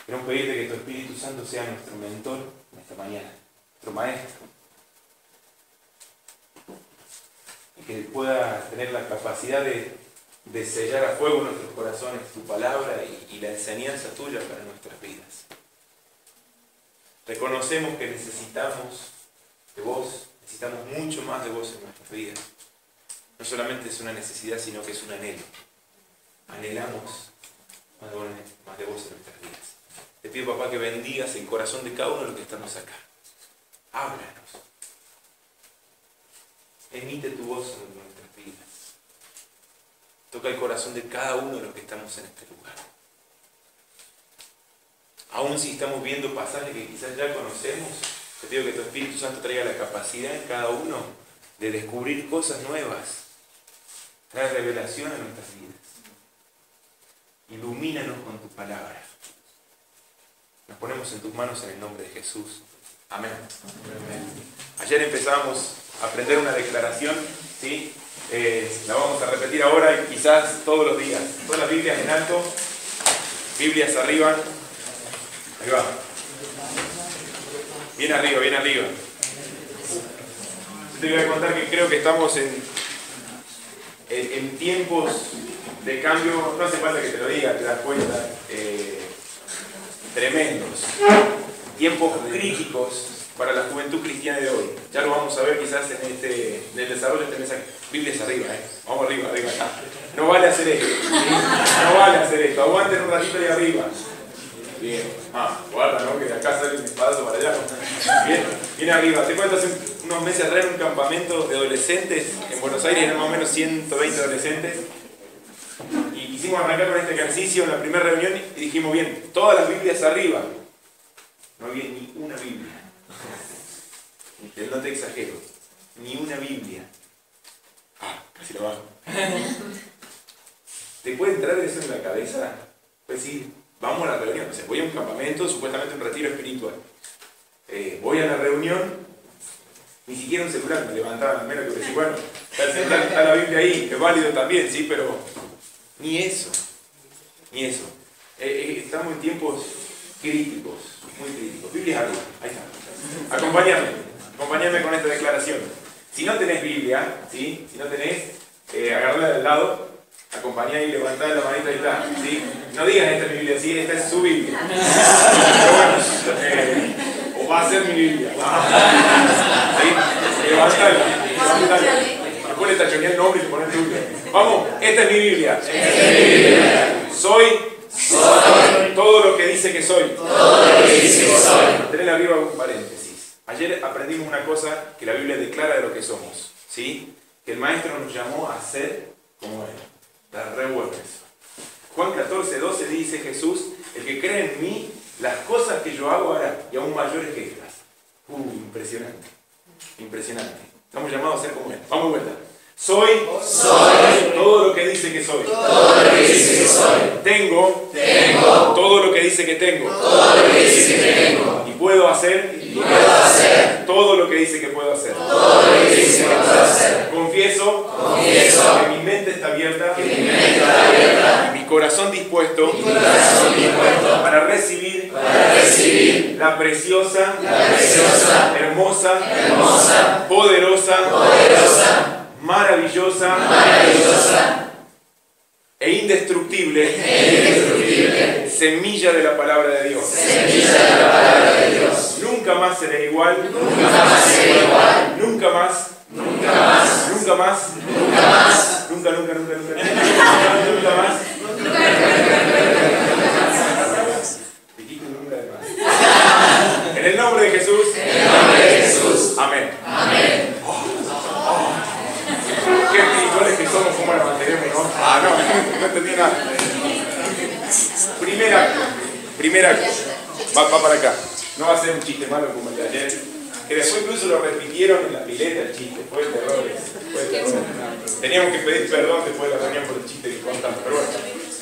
Queremos pedirte que tu Espíritu Santo sea nuestro mentor en esta mañana, nuestro maestro. Y que pueda tener la capacidad de sellar a fuego nuestros corazones tu palabra y la enseñanza tuya para nuestras vidas. Reconocemos que necesitamos de vos, necesitamos mucho más de vos en nuestras vidas. No solamente es una necesidad, sino que es un anhelo. Anhelamos más de vos en nuestras vidas. Te pido, papá, que bendigas el corazón de cada uno de los que estamos acá. Háblanos. Emite tu voz en nuestras vidas. Toca el corazón de cada uno de los que estamos en este lugar. Aún si estamos viendo pasajes que quizás ya conocemos, te pido que tu Espíritu Santo traiga la capacidad en cada uno de descubrir cosas nuevas. Trae revelación a nuestras vidas. Ilumínanos con tu palabra. Nos ponemos en tus manos en el nombre de Jesús. Amén. Amén. Ayer empezamos a aprender una declaración, ¿sí? La vamos a repetir ahora y quizás todos los días. Todas las Biblias en alto, Biblias arriba. Ahí va. Bien arriba, bien arriba. Yo te voy a contar que creo que estamos en tiempos de cambio, no hace falta que te lo diga, te das cuenta, tremendos. Tiempos críticos para la juventud cristiana de hoy. Ya lo vamos a ver quizás en el desarrollo de este mensaje. Biblias arriba, Vamos arriba, arriba acá. No vale hacer esto, ¿sí? No vale hacer esto. Aguanten un ratito ahí arriba. Bien. Guarda, ¿no? Que de acá sale un espadazo para allá. Bien arriba. Te cuento, hace unos meses atrás en un campamento de adolescentes en Buenos Aires, eran más o menos 120 adolescentes. Y quisimos arrancar con este ejercicio en la primera reunión y dijimos, bien, todas las Biblias arriba. No había ni una Biblia. No te exagero. Ni una Biblia. Casi lo bajo. ¿Te puede entrar eso en la cabeza? Pues sí, vamos a la reunión. O sea, voy a un campamento, supuestamente un retiro espiritual. Voy a la reunión, ni siquiera un celular me levantaban, al menos que decir, bueno, está la Biblia ahí, es válido también, sí, pero ni eso. Ni eso. Estamos en tiempos críticos, muy críticos. Biblia arriba, ahí está. Acompáñame con esta declaración. Si no tenés Biblia, ¿sí? Si no tenés, agarrala del lado, acompañá y levantá la manita, ahí está, ¿sí? No digas esta es mi Biblia, ¿sí? Esta es su Biblia. Pero bueno, o va a ser mi Biblia. ¿Sí? Levantala. Después le tachoneé el nombre y le pones tu Biblia. Vamos, esta es mi Biblia. Soy todo lo que dice que soy. Tenés arriba un paréntesis. Ayer aprendimos una cosa que la Biblia declara de lo que somos, ¿sí? Que el Maestro nos llamó a ser como Él. La revuelves. Juan 14:12 dice Jesús, el que cree en mí, las cosas que yo hago hará, y aún mayores que estas. Impresionante. Impresionante. Estamos llamados a ser como Él. Vamos de vuelta. Soy todo lo que dice que soy. Tengo todo lo que dice que tengo. Y puedo hacer todo lo que dice que puedo hacer. Confieso que mi mente está abierta, mi corazón dispuesto para recibir la preciosa, hermosa, poderosa, maravillosa e indestructible semilla de la palabra de Dios. Nunca más seré igual. Nunca más. Nunca más. En el nombre de Jesús. Amén. Qué espirituales que somos, ¿cómo la mantenemos, no? No entendí nada. Primer acto. Va para acá. No va a ser un chiste malo como el de ayer. Que después incluso lo repitieron en la pileta el chiste. Fue terror. Teníamos que pedir perdón después de la reunión por el chiste que contamos. Pero bueno,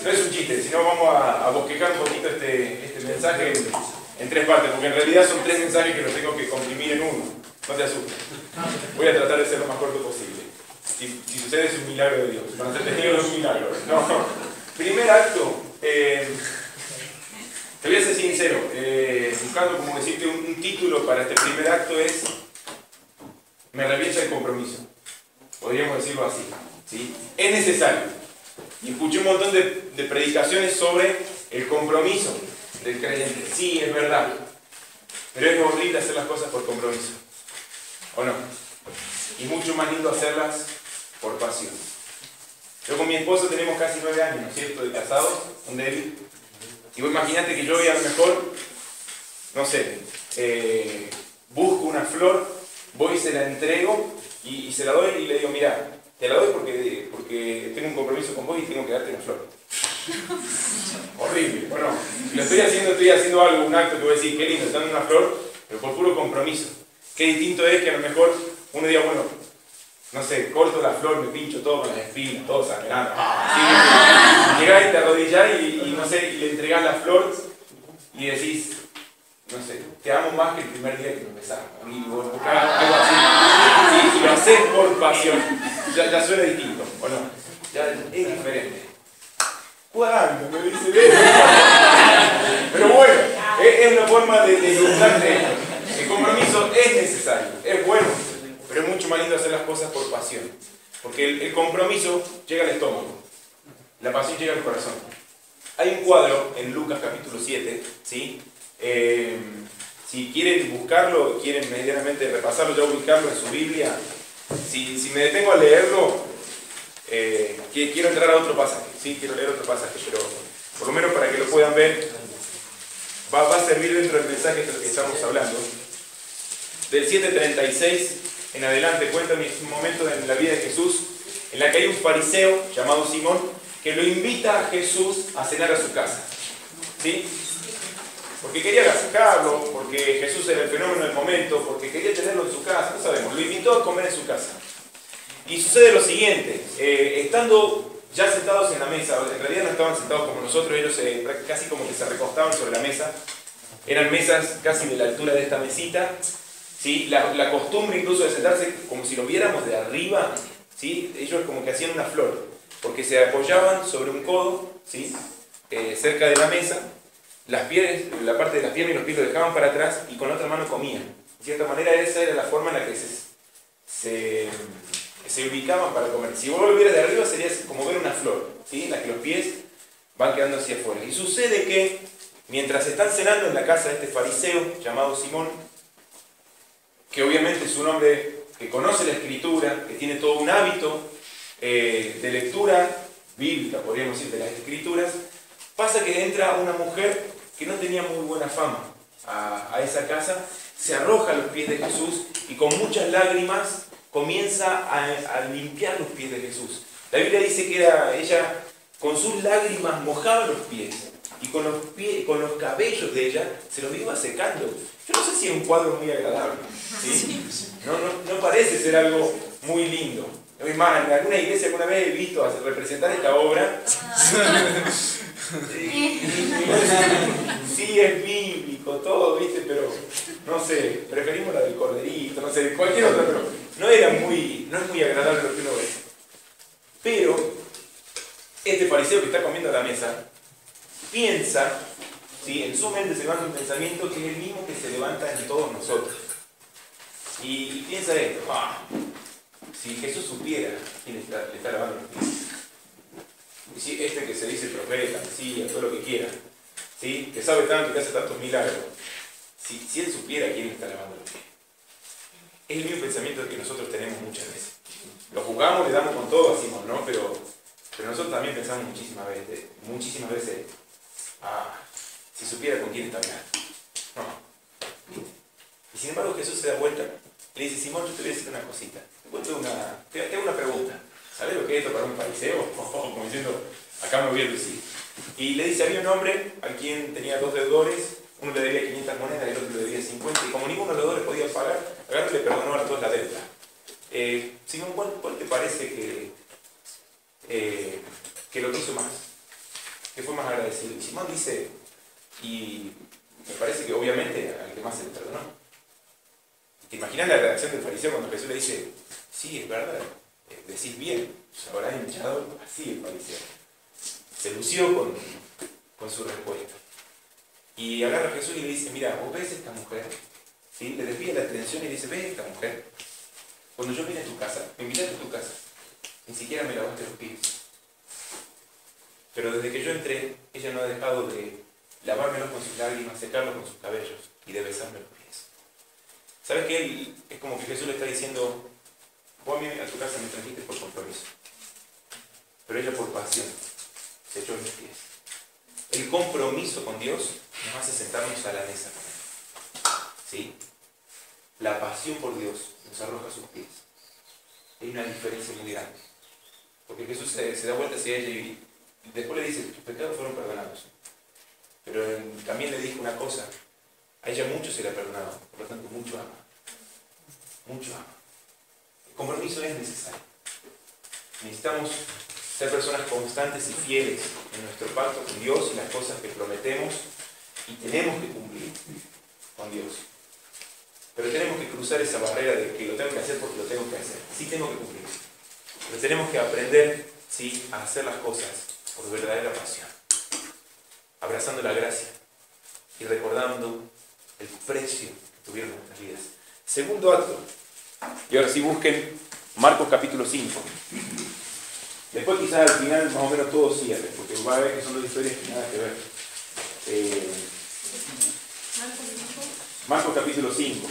no es un chiste, sino vamos a bosquejar un poquito este mensaje en tres partes. Porque en realidad son tres mensajes que los tengo que comprimir en uno. No te asustes. Voy a tratar de ser lo más corto posible. Si sucede es un milagro de Dios. Para ser testigo es un milagro. No. Primer acto. Te voy a ser sincero, buscando como decirte un título para este primer acto es me revienta el compromiso. Podríamos decirlo así, ¿sí? Es necesario. Y escuché un montón de predicaciones sobre el compromiso del creyente. Sí, es verdad. Pero es horrible hacer las cosas por compromiso. ¿O no? Y mucho más lindo hacerlas por pasión. Yo con mi esposo tenemos casi 9 años, ¿no es cierto?, de casados, un David. Y vos imaginate que yo hoy a lo mejor, no sé, busco una flor, voy y se la entrego y se la doy y le digo, mira, te la doy porque tengo un compromiso con vos y tengo que darte una flor. Horrible, bueno, lo estoy haciendo algo, un acto que voy a decir, qué lindo, dando una flor, pero por puro compromiso. Qué distinto es que a lo mejor uno diga, bueno, no sé, corto la flor, me pincho todo con las espinas, todo sangrando. Llegás y te arrodillás y no sé, y le entregás la flor y decís, no sé, te amo más que el primer día que nos besamos. Y vos buscás algo así. Y lo haces por pasión. Ya suena distinto, ¿o no? Ya es diferente. ¿Cuándo? Me dice de eso. Pero bueno, es una forma de ilustrarte esto. El compromiso es necesario, es bueno, pero es mucho más lindo hacer las cosas por pasión. Porque el compromiso llega al estómago, la pasión llega al corazón. Hay un cuadro en Lucas capítulo 7, ¿sí? Si quieren buscarlo, quieren medianamente repasarlo, ya ubicarlo en su Biblia. Si me detengo a leerlo, quiero entrar a otro pasaje, ¿sí? Quiero leer otro pasaje, pero por lo menos para que lo puedan ver, va a servir dentro del mensaje del que estamos hablando. Del 7:36 en adelante cuenta un momento en la vida de Jesús en la que hay un fariseo llamado Simón que lo invita a Jesús a cenar a su casa, ¿sí? Porque quería agasajarlo, porque Jesús era el fenómeno del momento, porque quería tenerlo en su casa, no sabemos, lo invitó a comer en su casa. Y sucede lo siguiente, estando ya sentados en la mesa, en realidad no estaban sentados como nosotros, ellos casi como que se recostaban sobre la mesa, eran mesas casi de la altura de esta mesita, ¿sí? La costumbre incluso de sentarse como si lo viéramos de arriba, ¿sí? Ellos como que hacían una flor, porque se apoyaban sobre un codo, ¿sí? Cerca de la mesa, la parte de las piernas y los pies lo dejaban para atrás y con la otra mano comían. De cierta manera esa era la forma en la que se ubicaban para comer. Si vos lo vieras de arriba sería como ver una flor, ¿sí? En la que los pies van quedando hacia afuera. Y sucede que mientras están cenando en la casa de este fariseo llamado Simón, que obviamente es un hombre que conoce la escritura, que tiene todo un hábito de lectura bíblica, podríamos decir, de las escrituras, pasa que entra una mujer que no tenía muy buena fama a esa casa, se arroja a los pies de Jesús y con muchas lágrimas comienza a limpiar los pies de Jesús. La Biblia dice que ella con sus lágrimas mojaba los pies y con los cabellos de ella se los iba secando. Yo no sé si es un cuadro muy agradable, ¿sí? No parece ser algo muy lindo. Es más, en alguna iglesia alguna vez he visto representar esta obra. Sí, es bíblico, todo, ¿viste? Pero, no sé, preferimos la del corderito, no sé, cualquier otra, pero no es muy agradable lo que uno ve. Pero, este fariseo que está comiendo a la mesa, piensa, ¿sí? En su mente se levanta un pensamiento que es el mismo que se levanta en todos nosotros. Y piensa esto, si Jesús supiera quién le está lavando los pies, y si este que se dice profeta, Mesías, todo lo que quiera, ¿sí? Que sabe tanto, que hace tantos milagros, si él supiera quién le está lavando los pies. Es el mismo pensamiento que nosotros tenemos muchas veces. Lo juzgamos, le damos con todo, decimos, ¿no? Pero nosotros también pensamos muchísimas veces, si supiera con quién está hablando. No. Y sin embargo Jesús se da vuelta, le dice, Simón, yo te voy a decir una cosita. Te hago una pregunta. ¿Sabes lo que es esto para un fariseo? Como diciendo, acá me voy a lucir. Y le dice, había un hombre a quien tenía 2 deudores, uno le debía 500 monedas y el otro le debía 50, y como ninguno de los deudores podía pagar, agarró y le perdonó a los 2 la deuda. Simón, ¿cuál te parece que lo hizo más? Que fue más agradecido. Y Simón dice, y me parece que obviamente al que más se le perdonó. ¿Te imaginas la reacción del fariseo cuando Jesús le dice, sí, es verdad, decís bien, se habrá hinchado así el fariseo? Se lució con su respuesta. Y agarra a Jesús y le dice, mira, ¿vos ves esta mujer? ¿Sí? Le desvía la atención y le dice, ¿ves esta mujer? Cuando yo vine a tu casa, me invitaste a tu casa, ni siquiera me lavaste los pies. Pero desde que yo entré, ella no ha dejado de lavármelos con sus lágrimas, secarlos con sus cabellos y de besarme los pies. ¿Sabes qué? Él, es como que Jesús le está diciendo, vos a mí a tu casa me trajiste por compromiso, pero ella por pasión se echó en mis pies. El compromiso con Dios nos hace sentarnos a la mesa con Él. ¿Sí? La pasión por Dios nos arroja a sus pies. Hay una diferencia muy grande. Porque Jesús se da vuelta hacia ella y después le dice, tus pecados fueron perdonados. Pero también le dijo una cosa, a ella mucho se le ha perdonado, por lo tanto mucho ama. Mucho ama. El compromiso es necesario. Necesitamos ser personas constantes y fieles en nuestro pacto con Dios y las cosas que prometemos y tenemos que cumplir con Dios. Pero tenemos que cruzar esa barrera de que lo tengo que hacer porque lo tengo que hacer. Sí tengo que cumplir. Pero tenemos que aprender, ¿sí?, a hacer las cosas por verdadera pasión. Abrazando la gracia y recordando el precio que tuvieron nuestras vidas. Segundo acto. Y ahora sí busquen Marcos capítulo 5. Después quizás al final más o menos todo cierre, porque va a ver que son dos historias que nada que ver. Marcos capítulo 5.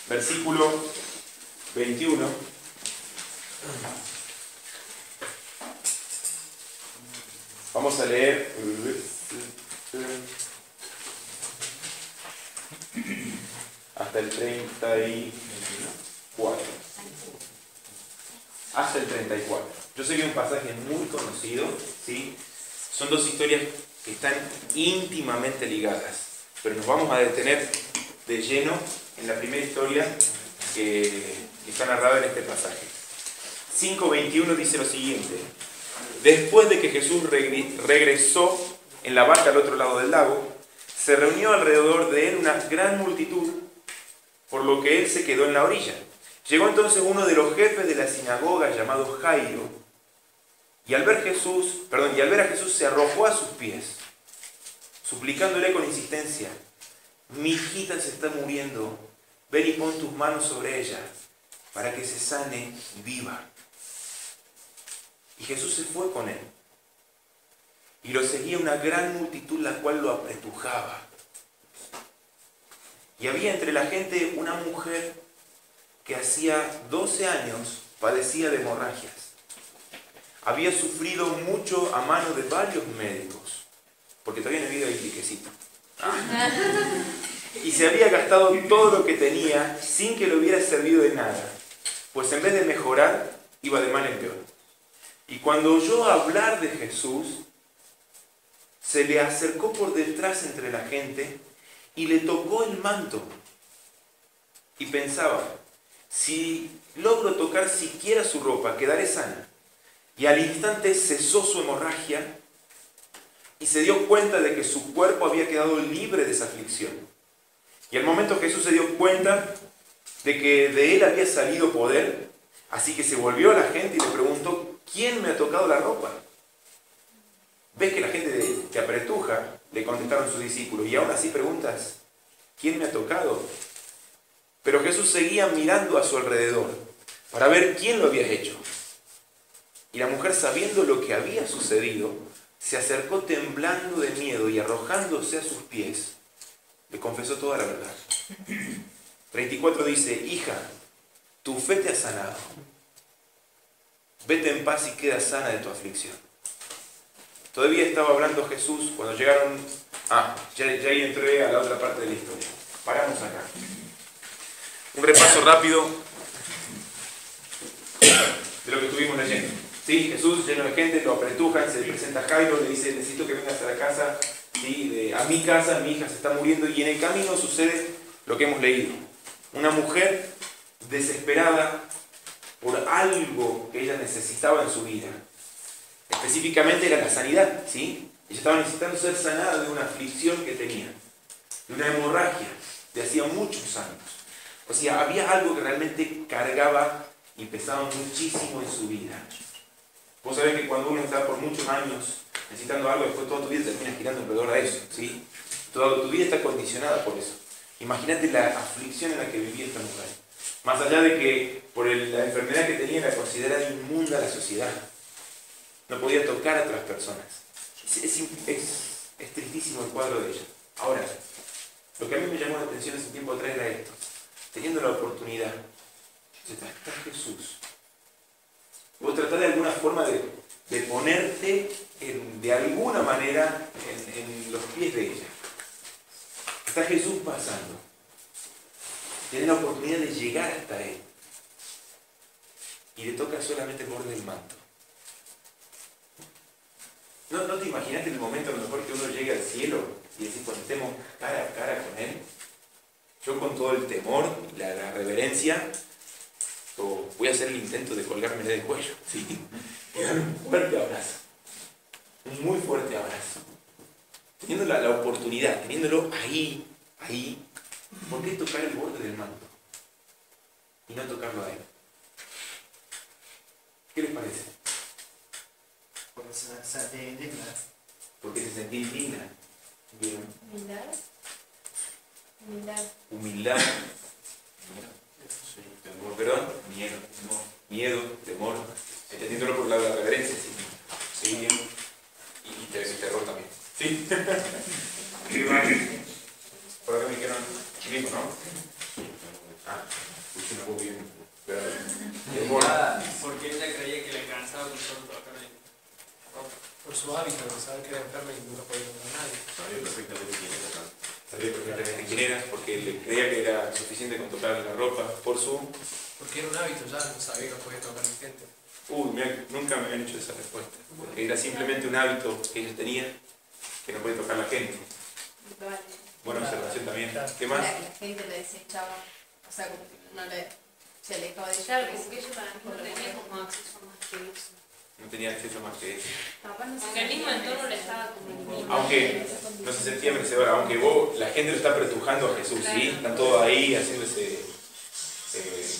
Versículo 21. Vamos a leer hasta el 34. Hasta el 34. Yo sé que es un pasaje muy conocido, ¿sí? Son dos historias que están íntimamente ligadas, pero nos vamos a detener de lleno en la primera historia que está narrada en este pasaje. 5:21 dice lo siguiente: después de que Jesús regresó en la barca al otro lado del lago, se reunió alrededor de él una gran multitud, por lo que él se quedó en la orilla. Llegó entonces uno de los jefes de la sinagoga llamado Jairo, y al ver a Jesús se arrojó a sus pies, suplicándole con insistencia: mi hijita se está muriendo, ven y pon tus manos sobre ella, para que se sane y viva. Y Jesús se fue con él, y lo seguía una gran multitud, la cual lo apretujaba. Y había entre la gente una mujer que hacía 12 años padecía de hemorragias. Había sufrido mucho a mano de varios médicos, porque todavía no había el liquecito. Y se había gastado todo lo que tenía sin que le hubiera servido de nada, pues en vez de mejorar, iba de mal en peor. Y cuando oyó hablar de Jesús, se le acercó por detrás entre la gente y le tocó el manto. Y pensaba: si logro tocar siquiera su ropa, quedaré sana. Y al instante cesó su hemorragia y se dio cuenta de que su cuerpo había quedado libre de esa aflicción. Y al momento Jesús se dio cuenta de que de él había salido poder, así que se volvió a la gente y le preguntó: ¿quién me ha tocado la ropa? ¿Ves que la gente te apretuja? Le contestaron sus discípulos. Y aún así preguntas: ¿quién me ha tocado? Pero Jesús seguía mirando a su alrededor para ver quién lo había hecho. Y la mujer, sabiendo lo que había sucedido, se acercó temblando de miedo y arrojándose a sus pies, le confesó toda la verdad. 34 dice: hija, tu fe te ha sanado. Vete en paz y queda sana de tu aflicción. Todavía estaba hablando Jesús cuando llegaron... ya ahí entré a la otra parte de la historia. Paramos acá. Un repaso rápido de lo que estuvimos leyendo. ¿Sí? Jesús, lleno de gente, lo apretujan, se le presenta a Jairo, le dice: necesito que vengas a la casa, ¿sí?, a mi casa, mi hija se está muriendo. Y en el camino sucede lo que hemos leído. Una mujer desesperada por algo que ella necesitaba en su vida. Específicamente era la sanidad, ¿sí? Ella estaba necesitando ser sanada de una aflicción que tenía, de una hemorragia de hacía muchos años. O sea, había algo que realmente cargaba y pesaba muchísimo en su vida. Vos sabés que cuando uno está por muchos años necesitando algo, después toda tu vida termina girando alrededor de eso, ¿sí? Toda tu vida está condicionada por eso. Imagínate la aflicción en la que vivía esta mujer. Más allá de que por la enfermedad que tenía era considerada inmunda a la sociedad. No podía tocar a otras personas. Es tristísimo el cuadro de ella. Ahora, lo que a mí me llamó la atención hace un tiempo atrás era esto. Teniendo la oportunidad, está Jesús. Vos tratás de alguna forma de ponerte de alguna manera en los pies de ella. Está Jesús pasando. Tienes la oportunidad de llegar hasta Él. Y le toca solamente el borde del manto. ¿No te imaginaste en el momento a lo mejor que uno llegue al cielo y decís, cuando estemos cara a cara con Él? Yo con todo el temor, la reverencia, voy a hacer el intento de colgarme del cuello, ¿sí? Y dar un fuerte abrazo. Un muy fuerte abrazo. Teniendo la oportunidad, teniéndolo ahí, ¿por qué tocar el borde del manto? Y no tocarlo a Él. ¿Qué les parece? Porque se sentía indigna. Porque se sentía indigna. Bien. Humildad. Temor, perdón. Miedo, temor. Entendiéndolo por la reverencia, sí. Sí, bien. Y terror también. ¿Sí? Por acá me dijeron mismo, ¿no? Puse una voz bien. Porque ella creía que le cansaba con solo tocar ahí. Por su hábito, de saber que era enferma y nunca podía tocar a nadie. Sabía perfectamente quién era. Sabía perfectamente quién era, porque le creía que era suficiente con tocar la ropa Porque era un hábito, ya no sabía que no podía tocar a la gente. Mira, nunca me habían hecho esa respuesta. Porque era simplemente un hábito que ella tenía, que no podía tocar la gente. Buena observación también. ¿Qué más? La gente le desechaba, o sea, como que se alejaba de ella. Claro, porque ella no tenía como acceso más que eso. No tenía acceso más que eso. Aunque el mismo entorno le estaba como... Aunque no se sentía merecedora, aunque la gente lo está pretujando a Jesús, ¿sí? Están todos ahí haciendo ese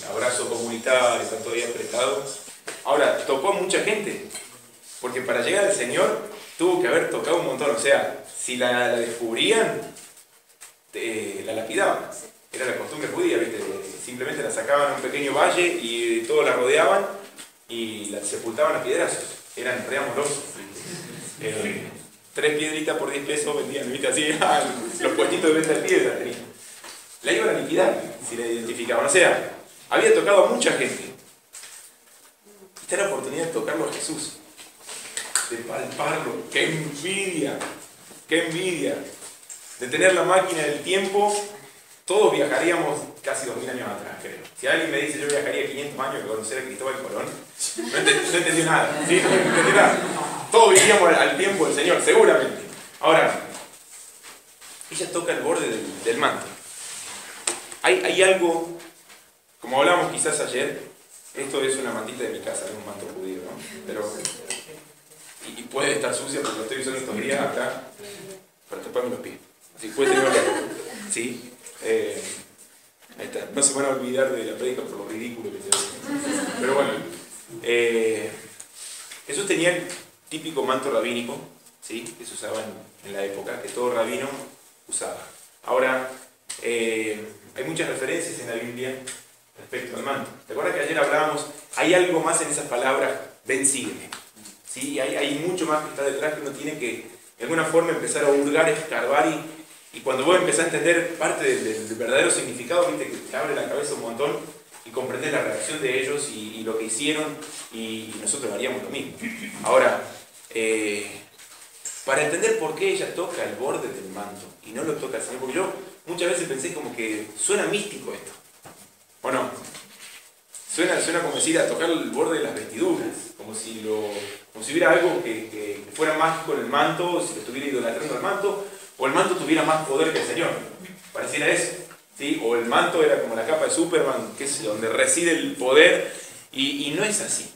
abrazo comunitario, están todos ahí apretados. Ahora, tocó a mucha gente, porque para llegar al Señor tuvo que haber tocado un montón. O sea, si la descubrían, la lapidaban. Era la costumbre judía, ¿viste? Simplemente la sacaban a un pequeño valle y todos la rodeaban y la sepultaban a piedrazos. Eran re amorosos. 3 piedritas por 10 pesos vendían, ¿viste? Así, los puestitos de venta de piedra tenían. La iban a liquidar si la identificaban. O sea, había tocado a mucha gente. Esta era la oportunidad de tocarlo a Jesús, de palparlo. ¡Qué envidia! ¡Qué envidia! De tener la máquina del tiempo, todos viajaríamos casi 2000 años atrás, creo. Si alguien me dice yo viajaría 500 años a conocer a Cristóbal Colón, no entendió nada, ¿sí? No entendió nada. Todos vivíamos al tiempo del Señor, seguramente. Ahora, ella toca el borde del manto. Hay algo, como hablamos quizás ayer, esto es una mantita de mi casa, es un manto judío, ¿no? Pero, y puede estar sucia porque lo estoy usando estos días acá para taparme los pies. Así puede tener ¿sí? Ahí está. No se van a olvidar de la predica por lo ridículo que se hace. Pero bueno, Jesús tenía el típico manto rabínico, ¿sí? Que se usaba en la época, que todo rabino usaba. Ahora, hay muchas referencias en la Biblia respecto al manto. ¿Te acuerdas que ayer hablábamos? Hay algo más en esas palabras, ven, sígueme. ¿Sí? Hay mucho más que está detrás que uno tiene que, de alguna forma, empezar a hurgar, escarbar y cuando vos empezás a entender parte del verdadero significado, viste que te abre la cabeza un montón y comprender la reacción de ellos y lo que hicieron y nosotros haríamos lo mismo. Ahora, para entender por qué ella toca el borde del manto y no lo toca el Señor, porque yo muchas veces pensé como que suena místico esto, ¿o no? Suena como decir a tocar el borde de las vestiduras, como si hubiera algo que fuera mágico en el manto, si lo estuviera idolatrando al manto, o el manto tuviera más poder que el Señor. Pareciera eso, ¿sí? O el manto era como la capa de Superman, que es donde reside el poder, y no es así.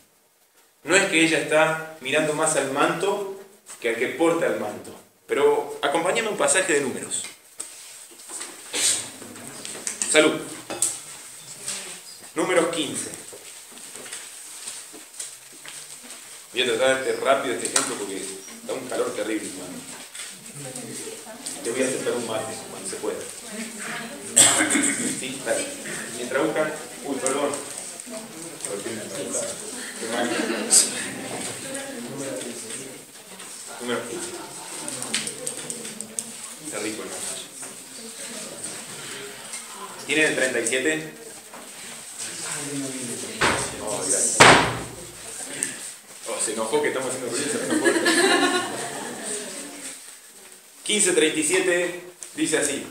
No es que ella está mirando más al manto que al que porta el manto. Pero acompáñame a un pasaje de Números. Salud. Números 15. Voy a tratar de rápido este ejemplo porque da un calor terrible, hermano. Te voy a aceptar un mate cuando se pueda. Sí, dale. Mientras buscan... Uy, perdón. Qué mal. Número 15. Está rico, hermano. ¿Tienen el 37? Oh, gracias. Oh, se enojó que estamos haciendo ruido, se enojó. 15:37 dice así: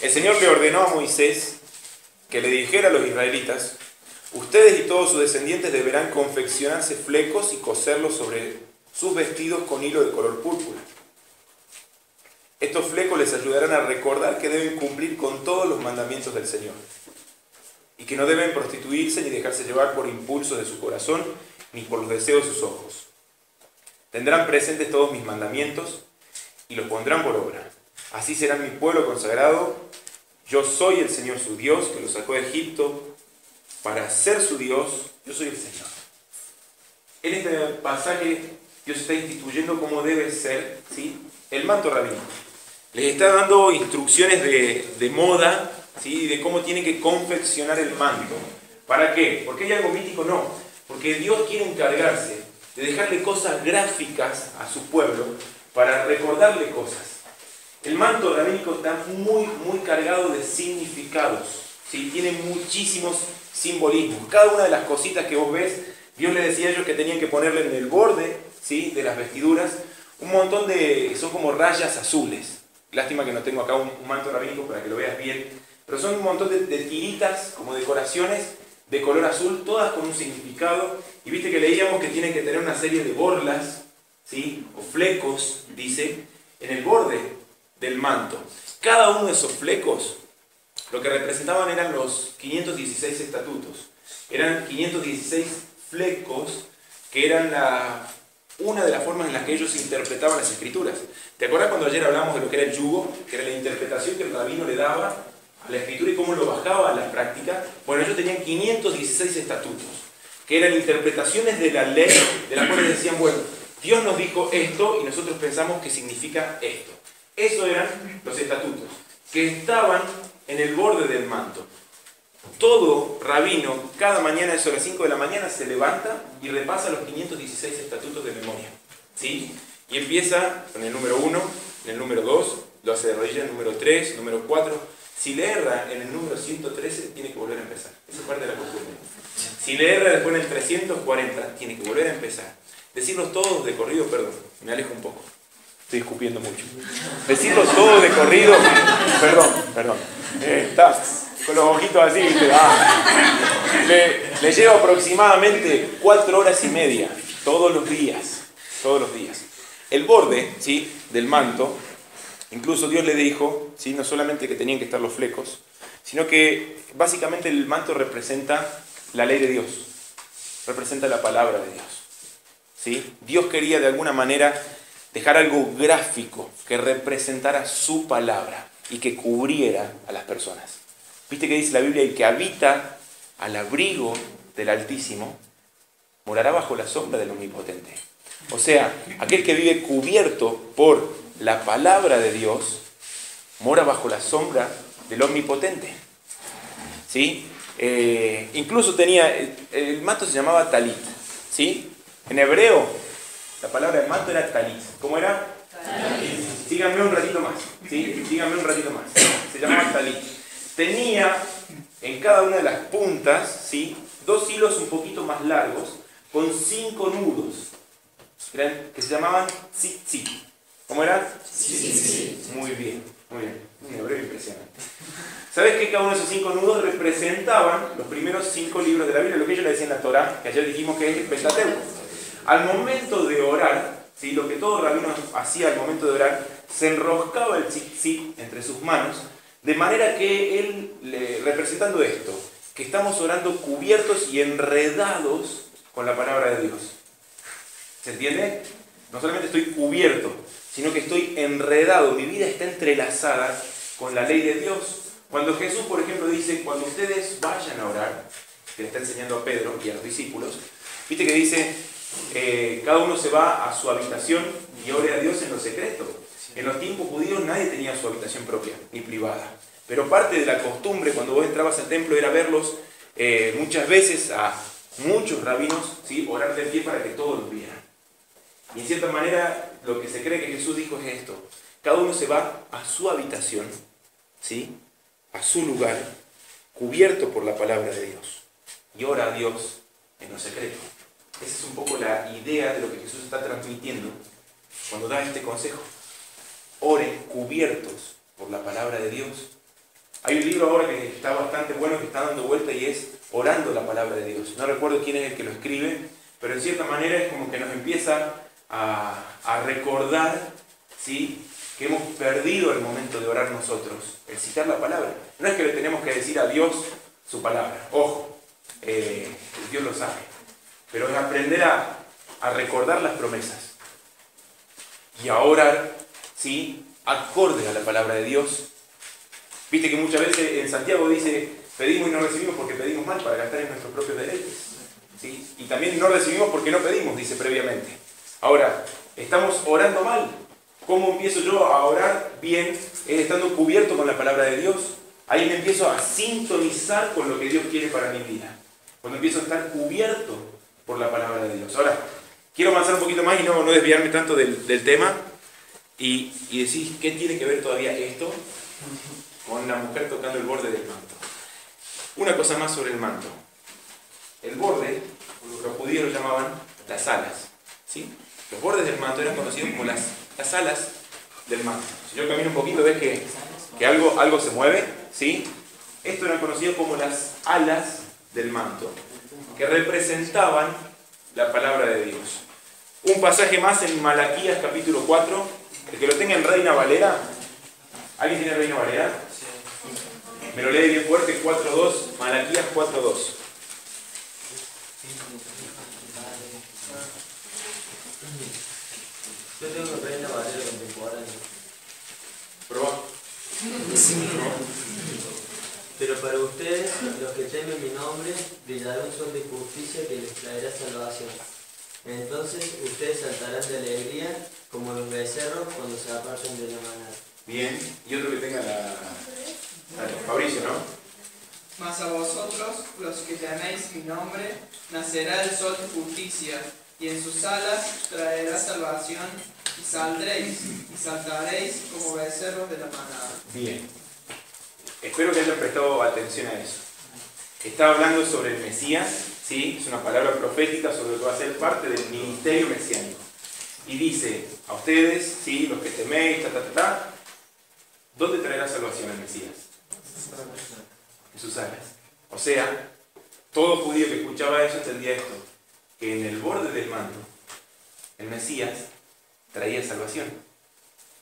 el Señor le ordenó a Moisés que le dijera a los israelitas: ustedes y todos sus descendientes deberán confeccionarse flecos y coserlos sobre sus vestidos con hilo de color púrpura. Estos flecos les ayudarán a recordar que deben cumplir con todos los mandamientos del Señor y que no deben prostituirse ni dejarse llevar por impulsos de su corazón ni por los deseos de sus ojos. Tendrán presentes todos mis mandamientos y los pondrán por obra. Así serán mi pueblo consagrado. Yo soy el Señor su Dios, que los sacó de Egipto para ser su Dios. Yo soy el Señor. En este pasaje Dios está instituyendo cómo debe ser, ¿sí?, el manto rabínico. Les está dando instrucciones de moda, ¿sí?, de cómo tiene que confeccionar el manto. ¿Para qué? ¿Porque hay algo mítico? No. Porque Dios quiere encargarse de dejarle cosas gráficas a su pueblo para recordarle cosas. El manto rabínico está muy cargado de significados, ¿sí? Tiene muchísimos simbolismos. Cada una de las cositas que vos ves, Dios le decía a ellos que tenían que ponerle en el borde, ¿sí?, de las vestiduras un montón de... son como rayas azules. Lástima que no tengo acá un manto rabínico para que lo veas bien. Pero son un montón de tiritas, como decoraciones de color azul, todas con un significado. Y viste que leíamos que tienen que tener una serie de borlas, ¿sí?, o flecos, dice, en el borde del manto. Cada uno de esos flecos, lo que representaban eran los 516 estatutos. Eran 516 flecos que eran una de las formas en las que ellos interpretaban las escrituras. ¿Te acuerdas cuando ayer hablamos de lo que era el yugo? Que era la interpretación que el rabino le daba a la escritura y cómo lo bajaba a la práctica. Bueno, ellos tenían 516 estatutos, que eran interpretaciones de la ley, de las cuales decían, bueno, Dios nos dijo esto y nosotros pensamos que significa esto. Esos eran los estatutos, que estaban en el borde del manto. Todo rabino, cada mañana, eso a las 5 de la mañana, se levanta y repasa los 516 estatutos de memoria, ¿sí? Y empieza con el número 1, en el número 2, lo hace de rodillas en el número 3, número 4. Si le erra en el número 113, tiene que volver a empezar. Esa es parte de la costumbre. Si le erra después en el 340, tiene que volver a empezar. Decirlos todos de corrido, perdón, me alejo un poco. Estoy escupiendo mucho. Decirlos todos de corrido, perdón. Está con los ojitos así, ¿viste? Le lleva aproximadamente 4 horas y media, todos los días. El borde, ¿sí?, del manto, incluso Dios le dijo, ¿sí?, no solamente que tenían que estar los flecos, sino que básicamente el manto representa la ley de Dios, representa la palabra de Dios, ¿sí? Dios quería de alguna manera dejar algo gráfico que representara su palabra y que cubriera a las personas. ¿Viste que dice la Biblia? El que habita al abrigo del Altísimo morará bajo la sombra del Omnipotente. O sea, aquel que vive cubierto por la palabra de Dios mora bajo la sombra del Omnipotente, ¿sí? Incluso tenía, el manto se llamaba talit, ¿sí? En hebreo, la palabra de manto era talit. ¿Cómo era? Talit. Síganme un ratito más, ¿sí? Se llamaba talit. Tenía en cada una de las puntas, ¿sí?, 2 hilos un poquito más largos, con 5 nudos, que se llamaban tzitzit. ¿Cómo era? Tzitzit. Muy bien. Un hebreo impresionante. ¿Sabes que cada uno de esos 5 nudos representaban los primeros 5 libros de la Biblia? Lo que ellos le decían la Torá, que ayer dijimos que es el Pentateuco. Al momento de orar, ¿sí?, lo que todo rabino hacía al momento de orar, se enroscaba el tzitzit entre sus manos, de manera que él, representando esto, que estamos orando cubiertos y enredados con la palabra de Dios. ¿Se entiende? No solamente estoy cubierto, sino que estoy enredado, mi vida está entrelazada con la ley de Dios. Cuando Jesús, por ejemplo, dice, cuando ustedes vayan a orar, que le está enseñando a Pedro y a los discípulos, viste que dice, cada uno se va a su habitación y ore a Dios en lo secreto. En los tiempos judíos nadie tenía su habitación propia, ni privada. Pero parte de la costumbre cuando vos entrabas al templo era verlos muchas veces a muchos rabinos, ¿sí?, orar de pie para que todos los vieran. Y en cierta manera lo que se cree que Jesús dijo es esto: cada uno se va a su habitación, ¿sí?, a su lugar, cubierto por la palabra de Dios, y ora a Dios en lo secreto. Esa es un poco la idea de lo que Jesús está transmitiendo cuando da este consejo. Oren cubiertos por la palabra de Dios. Hay un libro ahora que está bastante bueno, que está dando vuelta, y es Orando la palabra de Dios. No recuerdo quién es el que lo escribe, pero en cierta manera es como que nos empieza a recordar, ¿sí?, que hemos perdido el momento de orar nosotros, el citar la palabra. No es que le tenemos que decir a Dios su palabra, ojo, Dios lo sabe, pero es aprender a recordar las promesas y a orar, ¿sí?, acorde a la palabra de Dios. Viste que muchas veces en Santiago dice: pedimos y no recibimos porque pedimos mal para gastar en nuestros propios deleites, ¿sí? Y también no recibimos porque no pedimos, dice previamente. Ahora, estamos orando mal. ¿Cómo empiezo yo a orar bien? Es estando cubierto con la palabra de Dios. Ahí me empiezo a sintonizar con lo que Dios quiere para mi vida. Cuando empiezo a estar cubierto por la palabra de Dios. Ahora, quiero avanzar un poquito más y no desviarme tanto del tema. Y decir, ¿qué tiene que ver todavía esto con la mujer tocando el borde del manto? Una cosa más sobre el manto. El borde, los judíos lo llamaban las alas, ¿sí? Los bordes del manto eran conocidos como las alas del manto. Si yo camino un poquito, ves que algo se mueve, ¿sí? Esto era conocido como las alas del manto, que representaban la palabra de Dios. Un pasaje más en Malaquías capítulo 4, el que lo tenga en Reina Valera. ¿Alguien tiene Reina Valera? Me lo lee bien fuerte, 4.2, Malaquías 4.2. Yo tengo Reina Valera contemporánea. Probá. Pero para ustedes, los que temen mi nombre, brillará un sol de justicia que les traerá salvación. Entonces ustedes saltarán de alegría como los becerros cuando se apartan de la manada. Bien, y otro que tenga Fabricio, ¿no? Mas a vosotros, los que teméis mi nombre, nacerá el sol de justicia, y en sus alas traerá salvación, y saldréis, y saltaréis como becerros de la manada. Bien. Espero que hayan prestado atención a eso. Está hablando sobre el Mesías, ¿sí? Es una palabra profética sobre lo que va a ser parte del ministerio mesiánico. Y dice a ustedes, ¿sí?, los que teméis, ¿dónde traerá salvación el Mesías? En sus alas. O sea, todo judío que escuchaba eso entendía esto, que en el borde del manto, el Mesías traía salvación.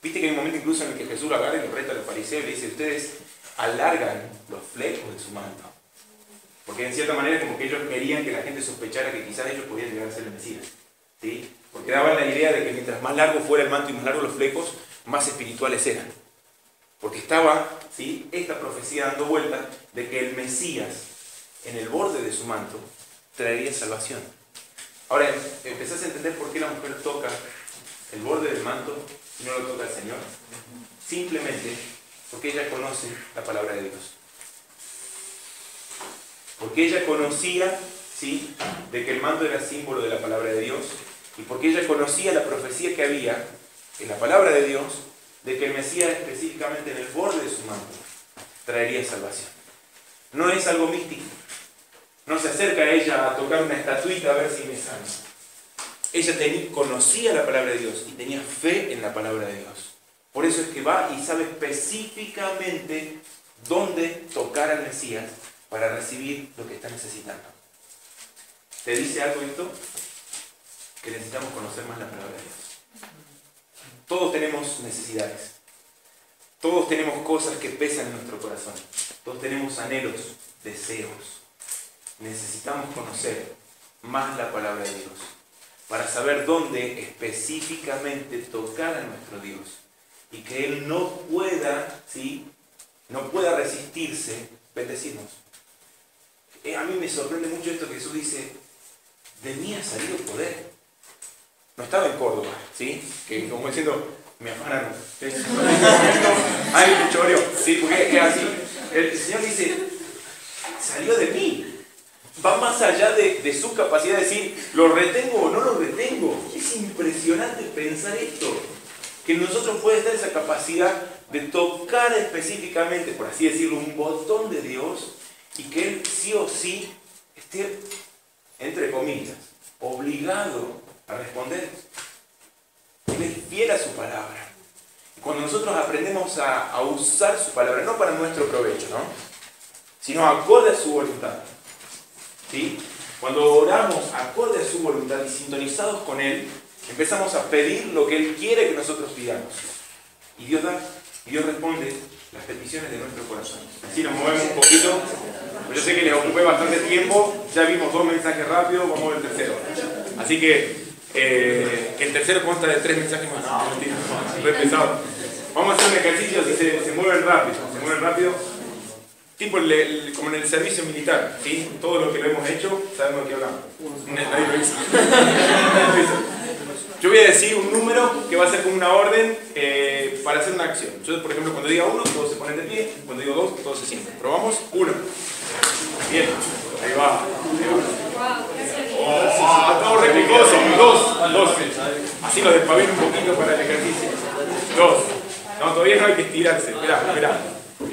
Viste que hay un momento incluso en el que Jesús lo agarra y lo reta a los fariseos y le dice: ustedes alargan los flecos de su manto. Porque en cierta manera como que ellos querían que la gente sospechara que quizás ellos podían llegar a ser el Mesías, ¿sí? Porque daban la idea de que mientras más largo fuera el manto y más largos los flecos, más espirituales eran. Porque estaba, ¿sí?, esta profecía dando vuelta de que el Mesías, en el borde de su manto, traería salvación. Ahora, ¿empezás a entender por qué la mujer toca el borde del manto y no lo toca el Señor? Simplemente porque ella conoce la palabra de Dios. Porque ella conocía, ¿sí?, de que el manto era símbolo de la palabra de Dios, y porque ella conocía la profecía que había en la palabra de Dios de que el Mesías, específicamente en el borde de su manto, traería salvación. No es algo místico. No se acerca a ella a tocar una estatuita a ver si me sana. Ella conocía la palabra de Dios y tenía fe en la palabra de Dios. Por eso es que va y sabe específicamente dónde tocar al Mesías para recibir lo que está necesitando. ¿Te dice algo esto? Que necesitamos conocer más la palabra de Dios. Todos tenemos necesidades. Todos tenemos cosas que pesan en nuestro corazón. Todos tenemos anhelos, deseos. Necesitamos conocer más la palabra de Dios para saber dónde específicamente tocar a nuestro Dios y que Él no pueda, ¿sí?, no pueda resistirse bendecirnos. A mí me sorprende mucho esto que Jesús dice: de mí ha salido poder. no estaba en Córdoba, ¿sí? Que como diciendo, me afanaron. ¿Sí? Ay, mucho odio. Sí, porque es así. El Señor dice, salió de mí. Va más allá de su capacidad de decir, ¿lo retengo o no lo retengo? Es impresionante pensar esto. Que en nosotros puede estar esa capacidad de tocar específicamente, por así decirlo, un botón de Dios y que Él sí o sí esté, entre comillas, obligado a responder. Él es fiel a su palabra. Y cuando nosotros aprendemos a usar su palabra, no para nuestro provecho, ¿no? Sino acorde a su voluntad. ¿Sí? Cuando oramos acorde a su voluntad y sintonizados con Él, empezamos a pedir lo que Él quiere que nosotros pidamos. Y Dios da, y Dios responde las peticiones de nuestro corazón. Así nos movemos un poquito. Yo sé que les ocupé bastante tiempo. Ya vimos 2 mensajes rápidos, vamos al tercero. Así que el tercero consta de 3 mensajes más. No, mentira, estoy pesado. Vamos a hacer un ejercicio si se mueven rápido. Se mueven rápido. Tipo como en el servicio militar, ¿sí? Todo lo que lo hemos hecho, sabemos de qué hablamos. Nadie lo hizo. Yo voy a decir un número que va a ser como una orden para hacer una acción. Yo, por ejemplo, cuando diga 1, todos se ponen de pie. Cuando digo 2, todos se sientan. Probamos. 1. Bien. Ahí va. Oh, todo replicoso. 2. Así lo despabilo un poquito para el ejercicio. 2. No, todavía no hay que estirarse. Esperá. 1.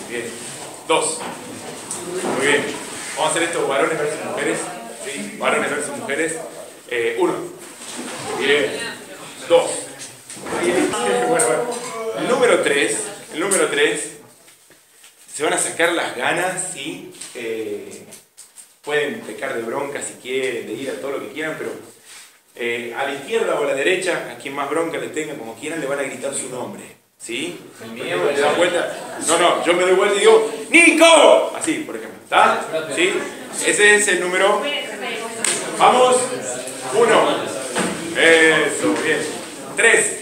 Bien. 2. Muy bien. Vamos a hacer esto varones versus mujeres. ¿Sí? Varones versus mujeres. 1. Bien. 2. Bien. Bueno. El número 3. Se van a sacar las ganas, ¿sí? Pueden pecar de bronca si quieren, de ira, todo lo que quieran, pero a la izquierda o a la derecha, a quien más bronca le tenga, como quieran, le van a gritar su nombre. ¿Sí? ¿Se dan cuenta? No, yo me doy vuelta y digo, ¡Nico! Así, por ejemplo. ¿Está? ¿Sí? Ese es el número. Vamos. 1. Eso, bien. 3.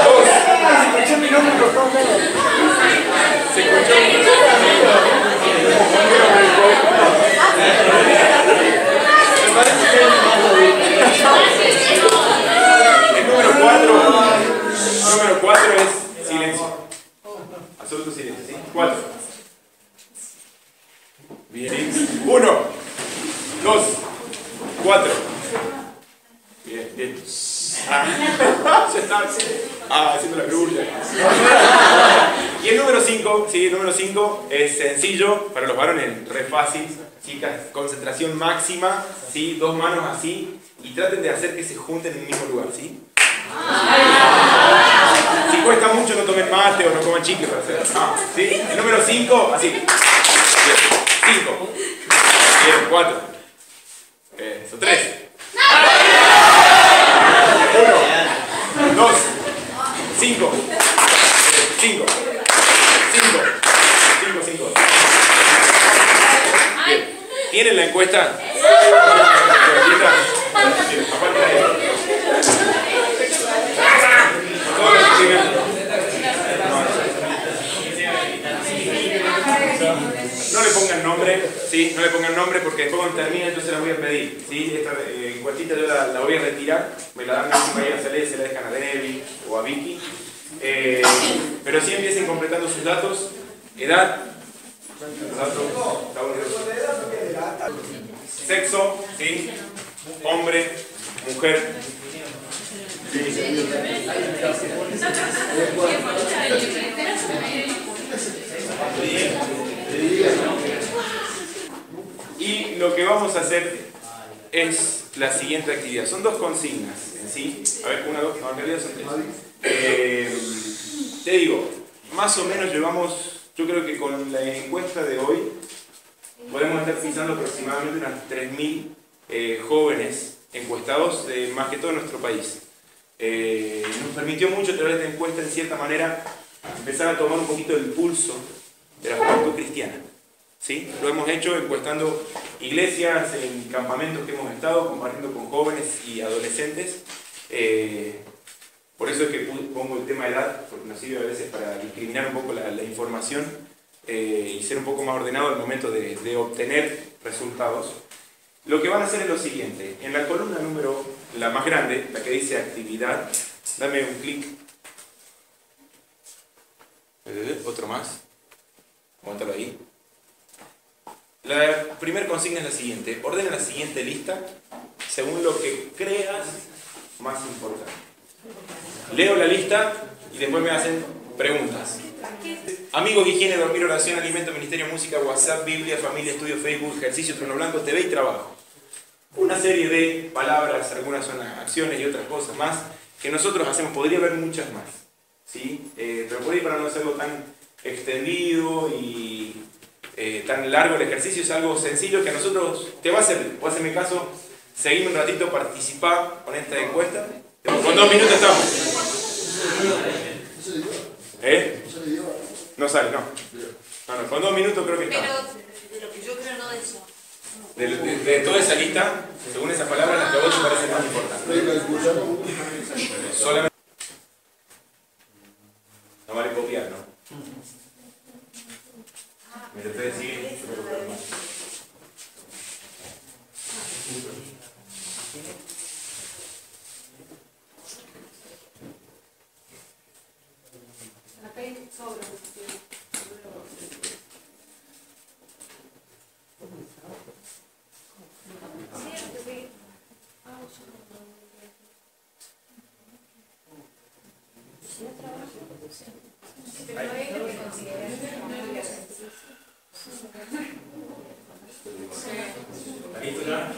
2. Escuché mi nombre por todos lados. Se escuchó. Me parece que El número 4 es silencio. Absoluto silencio, ¿sí? 4. Bien. 1, 2, 4. Bien. Ya está. Haciendo la grulla. Y el número 5, sí, el número 5 es sencillo, para los varones, re fácil. Chicas, concentración máxima, ¿sí? 2 manos así, y traten de hacer que se junten en el mismo lugar, ¿sí? Si cuesta mucho, no tomen mate o no coman chicle para hacer. ¿Sí? El número 5, así. Bien. 5. Bien, 4. Eso, 3. 1, 2, 5. 5. 5. Bien. ¿Tienen la encuesta? Aparte de ahí. No le pongan nombre, ¿sí? No le pongan nombre porque después cuando termine yo se las voy a pedir, ¿sí? Esta encuestita yo la voy a retirar, me la dan a mi compañera Celeste, se la dejan a Debbie o a Vicky. Pero sí empiecen completando sus datos, edad, sexo, ¿sí? Hombre, mujer. Sí. Y lo que vamos a hacer es la siguiente actividad. Son 2 consignas en sí. A ver, 1, 2, no, en realidad son 3. Te digo, más o menos llevamos, yo creo que con la encuesta de hoy podemos estar pisando aproximadamente unas 3.000 jóvenes encuestados de más que todo nuestro país. Nos permitió mucho a través de esta encuesta, en cierta manera, empezar a tomar un poquito el pulso de la juventud cristiana. ¿Sí? Lo hemos hecho encuestando iglesias, en campamentos que hemos estado, compartiendo con jóvenes y adolescentes. Por eso es que pongo el tema de edad, porque nos sirve a veces para discriminar un poco la información y ser un poco más ordenado al momento de obtener resultados. Lo que van a hacer es lo siguiente. En la columna número, la más grande, la que dice actividad, dame un clic. Otro más. Aguántalo ahí. La primera consigna es la siguiente. Ordena la siguiente lista según lo que creas más importante. Leo la lista y después me hacen preguntas. Amigos, higiene, dormir, oración, alimento, ministerio, música, WhatsApp, Biblia, familia, estudio, Facebook, ejercicio, trono blanco, TV y trabajo. Una serie de palabras, algunas son acciones y otras cosas más que nosotros hacemos. Podría haber muchas más, ¿sí? Pero por ahí, para no hacerlo tan extendido y tan largo el ejercicio, es algo sencillo que a nosotros te va a servir. Vos hacerme caso, seguime un ratito, participá con esta encuesta. Con 2 minutos estamos. No sale, no. No, con 2 minutos creo que estamos. Pero de lo que yo creo, no de eso. De toda esa lista, según esas palabras, las que a vos te parecen más importantes. Solamente. No vale copiar, ¿no? Mientras ustedes siguen, yo voy a copiar más. ¿Listo ya?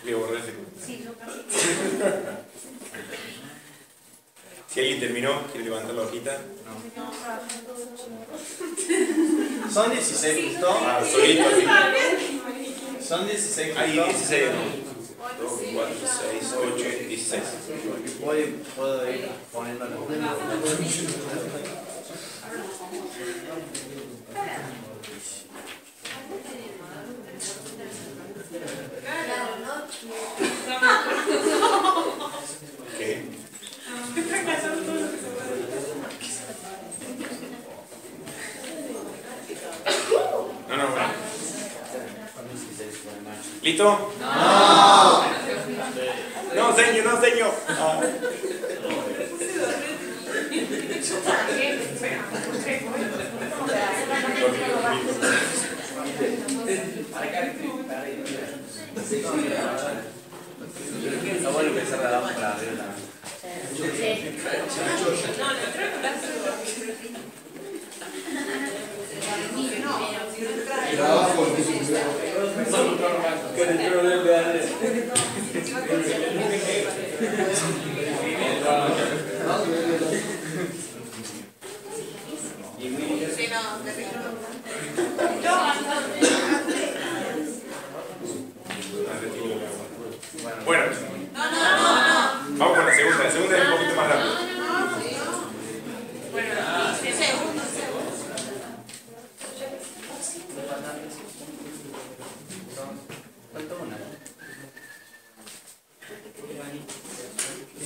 Voy a borrar ese. Si alguien terminó, ¿quiere levantar la hojita? Son 16 justo. Ah, solito así. Son 16 justo. Ahí 16, ¿no? 2, 4, 6, 8, 16. Puedo ir poniéndolo. ¿Qué? No, bueno. ¿Listo? No. No, señor, no, señor. Ah. No vuelvo a empezar a dar para arriba. Bueno, vamos con la segunda. La segunda es un poquito más rápida.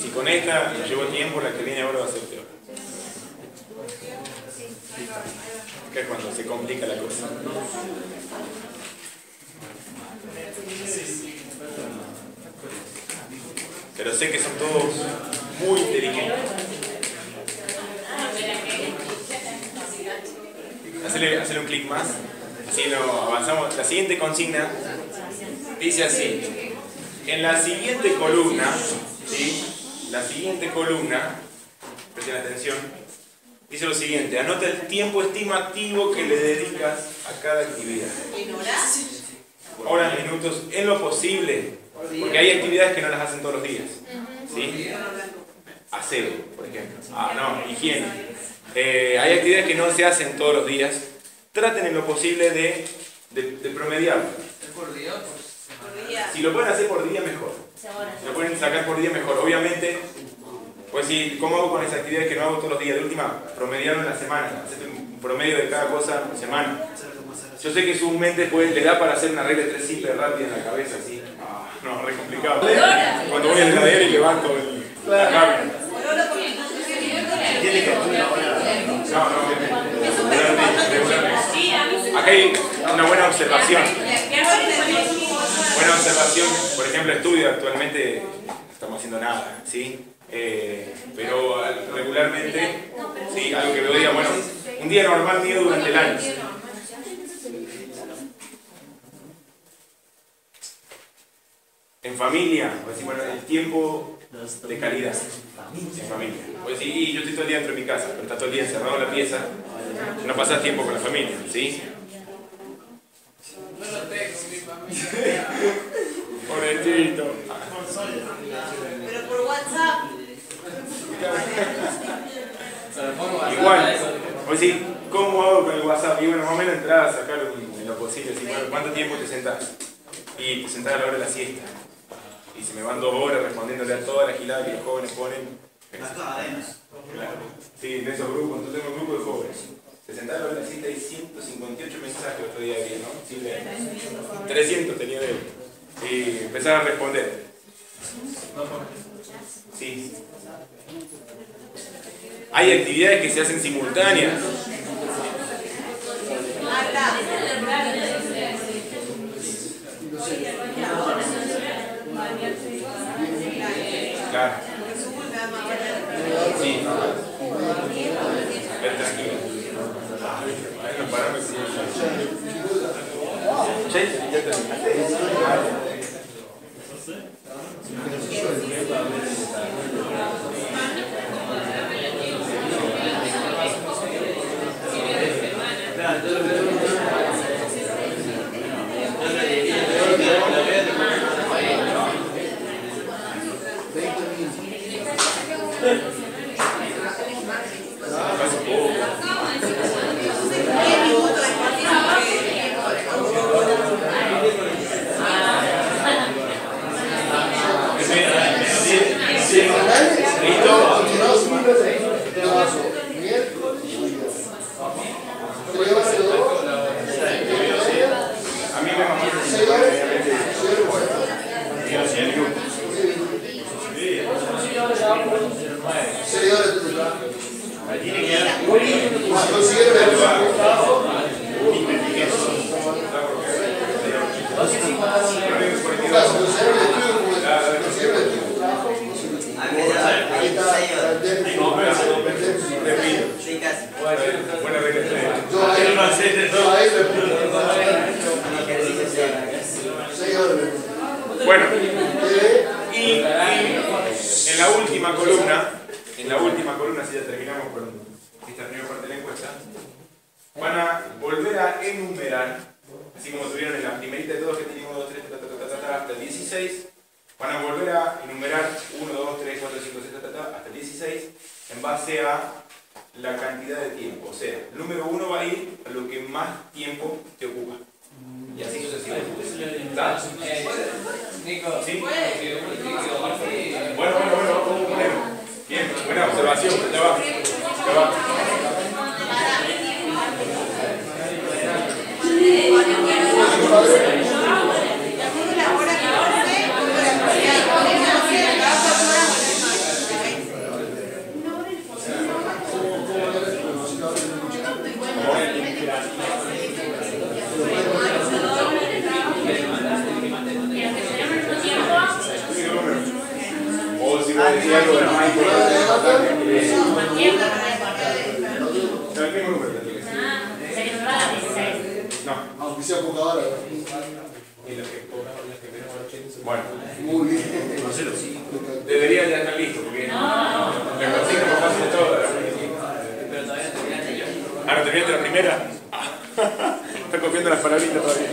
Si con esta nos llevó tiempo, la que viene ahora va a ser peor. Que es cuando se complica la cosa. Pero sé que son todos muy inteligentes. Hacerle un clic más. Así no avanzamos. La siguiente consigna dice así. En la siguiente columna, ¿sí? La siguiente columna, presten atención, dice lo siguiente. Anota el tiempo estimativo que le dedicas a cada actividad. ¿En horas? Horas, minutos, en lo posible. Porque hay actividades que no las hacen todos los días. ¿Sí? Aseo, por ejemplo. Higiene. Hay actividades que no se hacen todos los días. Traten en lo posible de de promediarlo. ¿Es por día? Por día. Si lo pueden hacer por día, mejor. Semana. Si lo pueden sacar por día, mejor. Obviamente, pues si, ¿cómo hago con esas actividades que no hago todos los días? De última, promediarlo en la semana. Hacer un promedio de cada cosa por semana. Yo sé que su mente le da para hacer una regla de 3 simple rápida en la cabeza, así. No, re complicado. Cuando voy al heladero y levanto la cámara. Tiene que estudiar No, regularmente. Acá hay una buena observación. Buena observación, por ejemplo, estudio actualmente, no estamos haciendo nada, ¿sí? Pero regularmente, sí, algo que veo día, bueno, un día normal mío durante el año. En familia, pues sí, bueno, el tiempo de calidad. En familia. Pues sí, y yo estoy todo el día dentro de mi casa, pero está todo el día encerrado en la pieza. No pasas tiempo con la familia, ¿sí? No lo tengo, mi familia. Pobrecito. Pero por WhatsApp. Igual, pues sí, ¿cómo hago con el WhatsApp? Y bueno, más o menos entrar a sacar en lo posible, así, bueno, ¿cuánto tiempo te sentás? Y te sentás a la hora de la siesta. Y se me van 2 horas respondiéndole a toda la gilada que los jóvenes ponen. Claro. Sí, en esos grupos, entonces tengo un grupo de jóvenes. Se sentaron a la hora de la siesta y 158 mensajes otro día había, ¿no? Sí, 300 tenía de él. Y empezaron a responder. Sí. Hay actividades que se hacen simultáneas. Claro. Sí. Ven tranquilo. Ahí nos paramos. Che, ya terminaste. Bueno, y en la última columna, si ya terminamos con esta primera parte de la encuesta, van a volver a enumerar, así como tuvieron en la primerita de todos que teníamos 2, 3, hasta el 16, van a volver a enumerar 1, 2, 3, 4, 5, 6, hasta el 16, en base a la cantidad de tiempo. O sea, el número 1 va a ir a lo que más tiempo te ocupa. Y así sucesivamente. ¿Está? Nico, ¿Sí? bueno, ¿cómo ponemos? Bien, buena observación, ya va. O si me decía algo de la más importante, el mismo número. No. Aunque sea poca hora. Y los que bueno. Muy bien. Debería ya estar listo, porque la consigna nos pasa de todo. pero todavía no terminaste yo. Ah, ¿no terminaste la primera? Está copiando las palabritas todavía.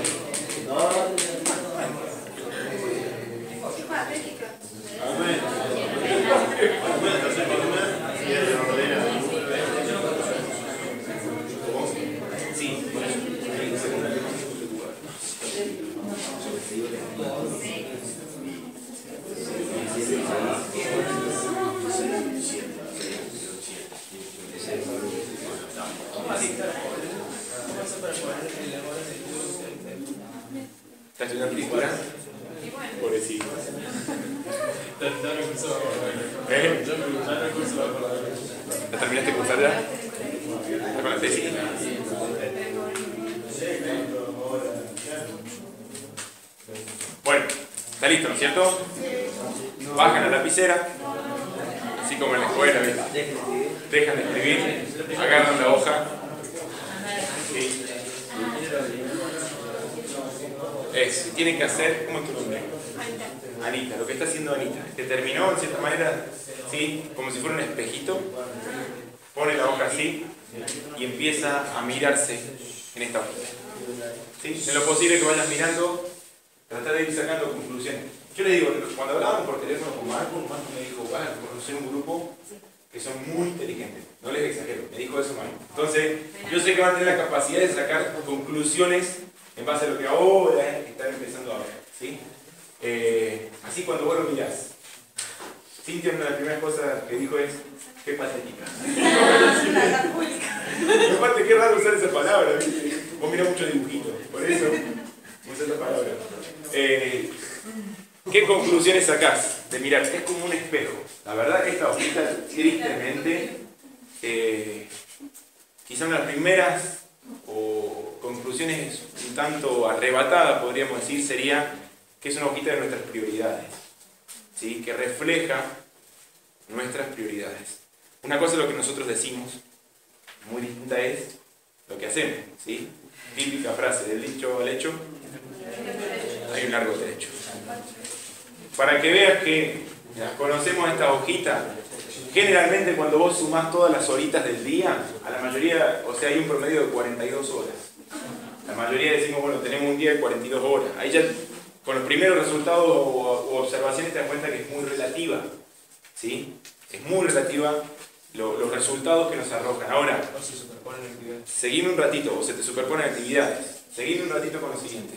Sí, ¿Estás estudiando pintura? Pobrecito. ¿Eh? ¿La terminaste de cursar ya? ¿Estás con la tesis? Bueno, está listo, ¿no es cierto? Bajan la lapicera, así como en la escuela, ¿ves? Dejan de escribir, agarran la hoja. ¿Sí? Tienen que hacer, ¿cómo es tu nombre? Anita, lo que está haciendo Anita, que terminó en cierta manera, ¿sí? Como si fuera un espejito, pone la hoja así y empieza a mirarse en esta hojita. ¿Sí? En lo posible que vayas mirando, tratar de ir sacando conclusiones. Yo le digo, cuando hablábamos por teléfono con Marco me dijo, van a conocer un grupo que son muy inteligentes. No les exagero, me dijo eso Marco. Entonces, yo sé que van a tener la capacidad de sacar conclusiones en base a lo que ahora están empezando a ver. ¿Sí? Así cuando vos lo mirás. Cintia, una de las primeras cosas que dijo es, qué patética. Aparte, qué raro usar esa palabra, ¿viste? Vos mirás mucho dibujito, por eso usé esa palabra. ¿Qué conclusiones sacás de mirar? Es como un espejo. La verdad que esta hojita, tristemente, quizá una de las primeras o conclusiones un tanto arrebatadas, podríamos decir, sería que es una hojita de nuestras prioridades, ¿sí? Que refleja nuestras prioridades. Una cosa es lo que nosotros decimos, muy distinta es lo que hacemos, ¿sí? Típica frase, del dicho al hecho hay un largo trecho. Para que veas que conocemos esta hojita, generalmente cuando vos sumás todas las horitas del día, a la mayoría, o sea, hay un promedio de 42 horas. La mayoría decimos, bueno, tenemos un día de 42 horas. Ahí ya, con los primeros resultados o observaciones te das cuenta que es muy relativa, ¿sí? Es muy relativa los resultados que nos arrojan. Ahora, seguime un ratito, o se te superponen actividades. Seguime un ratito con lo siguiente.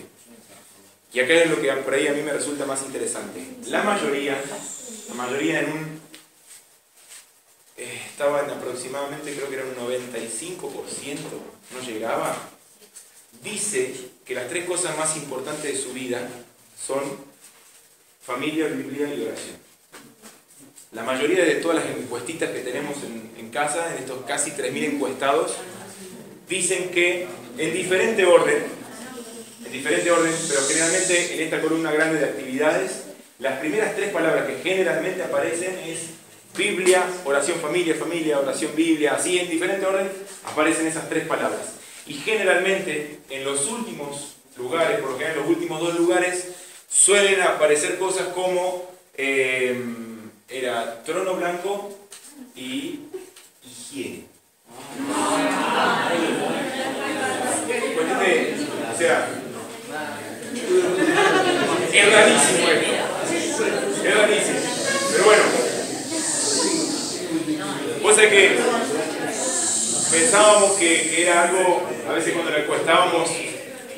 Y acá es lo que por ahí a mí me resulta más interesante. La mayoría en un... estaba en aproximadamente, creo que era un 95%, no llegaba. Dice que las tres cosas más importantes de su vida son familia, Biblia y oración. La mayoría de todas las encuestitas que tenemos en casa, en estos casi 3.000 encuestados, dicen que en diferente orden, pero generalmente en esta columna grande de actividades, las primeras tres palabras que generalmente aparecen es Biblia, oración, familia, oración, Biblia, así en diferente orden aparecen esas tres palabras. Y generalmente en los últimos lugares, por lo general en los últimos dos lugares, suelen aparecer cosas como era trono blanco y higiene. O sea, es rarísimo esto. Es rarísimo. Pero bueno, vos sabés que pensábamos que era algo, a veces cuando lo encuestábamos,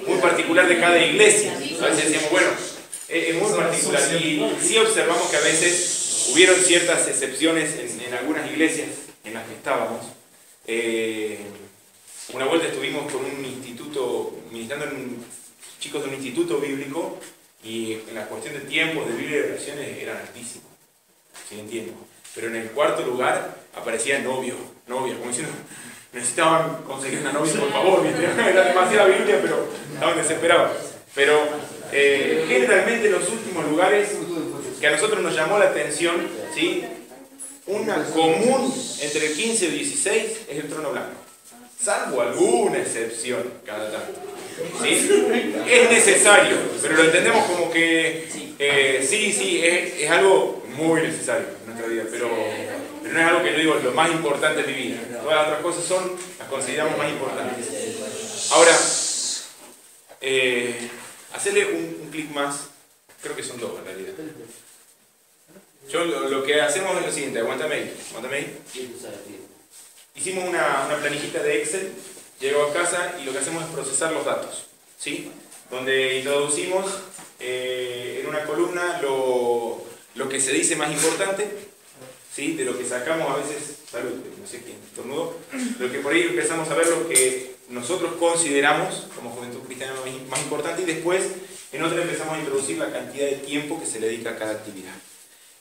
muy particular de cada iglesia. A veces decíamos, bueno, es muy particular. Y sí observamos que a veces hubieron ciertas excepciones en algunas iglesias en las que estábamos. Una vuelta estuvimos con un instituto, ministrando en chicos de un instituto bíblico, y en la cuestión de tiempos de Biblia y de oraciones eran altísimos. Sí, entiendo. Pero en el cuarto lugar aparecía novia, como diciendo, necesitaban conseguir una novia, por favor, ¿viste? Era demasiada Biblia, pero estaban desesperados. Pero generalmente en los últimos lugares que a nosotros nos llamó la atención, ¿sí? Una común entre el 15 y 16 es el trono blanco, salvo alguna excepción cada tanto. ¿Sí? Es necesario, pero lo entendemos como que sí, es algo muy necesario en nuestra vida, pero no es algo que yo digo lo más importante de mi vida. Todas las otras cosas las consideramos más importantes. Ahora, hacerle un clic más, creo que son dos en realidad. Yo lo que hacemos es lo siguiente, aguántame ahí. Hicimos una planillita de Excel, llego a casa y lo que hacemos es procesar los datos, ¿sí? Donde introducimos en una columna lo que se dice más importante, ¿sí? De lo que sacamos a veces, salud, no sé quién estornudó, lo que por ahí empezamos a ver lo que nosotros consideramos como Juventud Cristiana más importante, y después en otra empezamos a introducir la cantidad de tiempo que se le dedica a cada actividad.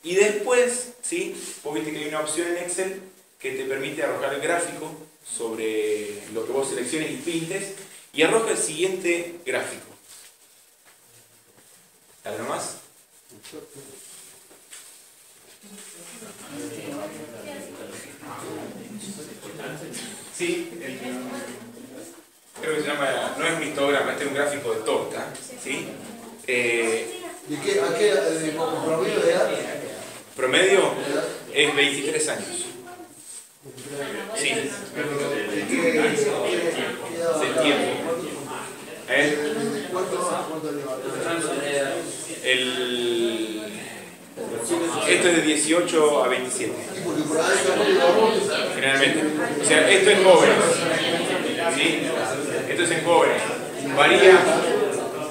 Y después, ¿sí? Vos viste que hay una opción en Excel que te permite arrojar el gráfico sobre lo que vos selecciones y pintes, y arroja el siguiente gráfico. ¿Dale nomás? Sí, creo que se llama, no es un histograma, este es un gráfico de torta, ¿sí? ¿Y a qué promedio de edad? Promedio es 23 años. Sí. Septiembre. Esto es de 18 a 27. Generalmente. O sea, esto es jóvenes. ¿Sí? Esto es en jóvenes.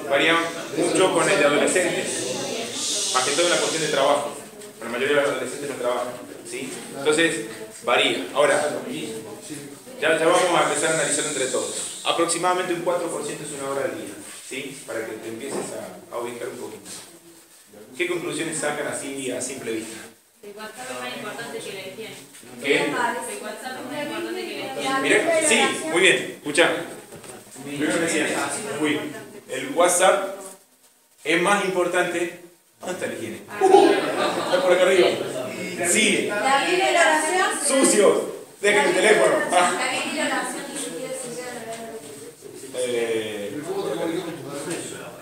Varía mucho con el de adolescentes. Más que todo en la cuestión de trabajo. La mayoría de los adolescentes no trabajan. ¿Sí? Entonces, varía. Ahora, ya vamos a empezar a analizar entre todos. Aproximadamente un 4% es una hora al día. ¿Sí? Para que te empieces a ubicar un poquito. ¿Qué conclusiones sacan así a simple vista? El WhatsApp es más importante que la higiene. ¿Qué? El WhatsApp es más importante que la higiene. Mirá, sí, muy bien, escuchá. Primero me decían, uy, el WhatsApp es más importante. ¿Dónde está la higiene? Está por acá arriba. Sí. La Biblia y la oración. Sucios. Dejen el teléfono. La Biblia y la oración ni siquiera